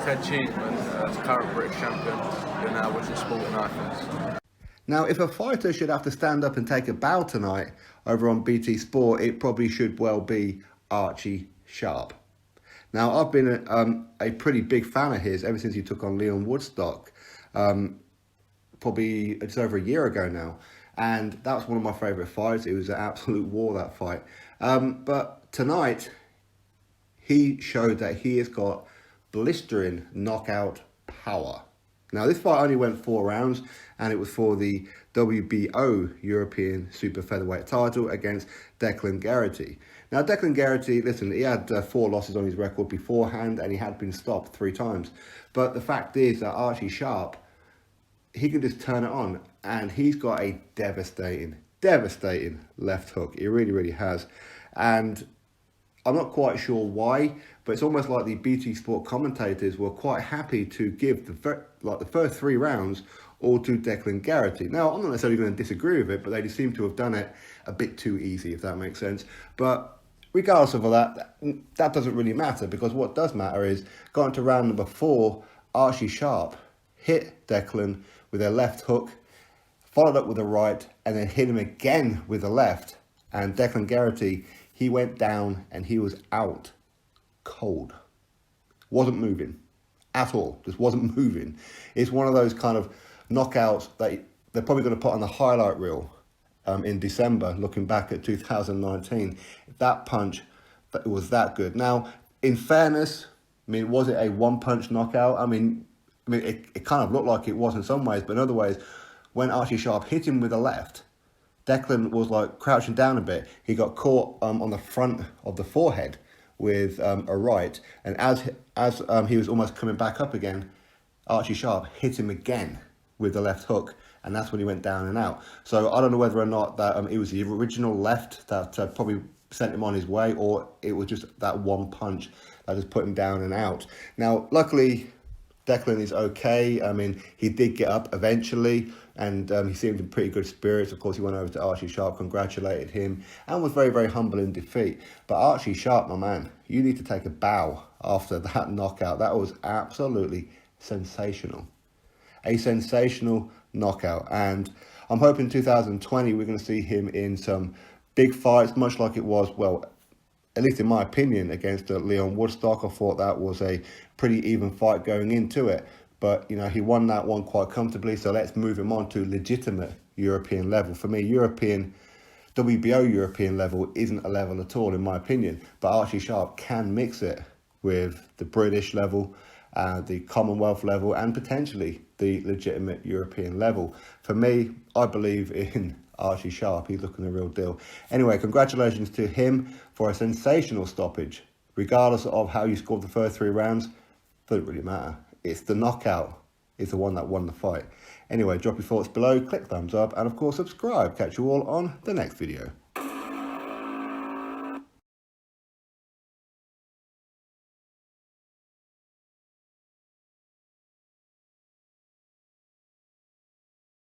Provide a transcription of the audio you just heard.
Ted Cheeseman, current British champion, who now was just sporting icons. Now, if a fighter should have to stand up and take a bow tonight over on BT Sport, it probably should well be Archie Sharp. Now, I've been a pretty big fan of his ever since he took on Leon Woodstock, probably just over a year ago now. And that was one of my favourite fights. It was an absolute war, that fight. But tonight, he showed that he has got blistering knockout power. Now, this fight only went 4 rounds, and it was for the WBO European Super Featherweight title against DECLAN Geraghty. Now, DECLAN Geraghty, listen, he had 4 losses on his record beforehand, and he had been stopped 3 times. But the fact is that Archie Sharp, he can just turn it on, and he's got a devastating left hook. He really, really has. And I'm not quite sure why, but it's almost like the BT Sport commentators were quite happy to give the first 3 rounds all to DECLAN Geraghty. Now, I'm not necessarily going to disagree with it, but they just seem to have done it a bit too easy, if that makes sense. But regardless of all that, that doesn't really matter, because what does matter is, going to round number 4, Archie Sharp hit DECLAN with a left hook, followed up with a right, and then hit him again with a left. And DECLAN Geraghty, he went down and he was out cold. Wasn't moving at all. Just wasn't moving. It's one of those kind of knockouts that they're probably going to put on the highlight reel in December, looking back at 2019. That punch, it was that good. Now, in fairness, I mean, was it a one-punch knockout? I mean, it kind of looked like it was in some ways, but in other ways, when Archie Sharp hit him with a left, DECLAN was like crouching down a bit. He got caught on the front of the forehead with a right, and as he was almost coming back up again, Archie Sharp hit him again with the left hook, and that's when he went down and out. So I don't know whether or not that it was the original left that probably sent him on his way, or it was just that one punch that just put him down and out. Now, luckily, DECLAN is okay. I mean, he did get up eventually, and he seemed in pretty good spirits. Of course, he went over to Archie Sharp, congratulated him, and was very, very humble in defeat. But Archie Sharp, my man, you need to take a bow after that knockout. That was absolutely sensational. A sensational knockout. And I'm hoping 2020 we're going to see him in some big fights, much like it was, well, at least in my opinion, against Leon Woodstock. I thought that was a pretty even fight going into it. But, you know, he won that one quite comfortably, so let's move him on to legitimate European level. For me, WBO European level isn't a level at all, in my opinion. But Archie Sharp can mix it with the British level, the Commonwealth level, and potentially the legitimate European level. For me, I believe in Archie Sharp. He's looking the real deal. Anyway, congratulations to him for a sensational stoppage. Regardless of how you scored the first 3 rounds, doesn't really matter. It's the knockout is the one that won the fight. Anyway, drop your thoughts below, click thumbs up, and of course subscribe. Catch you all on the next video.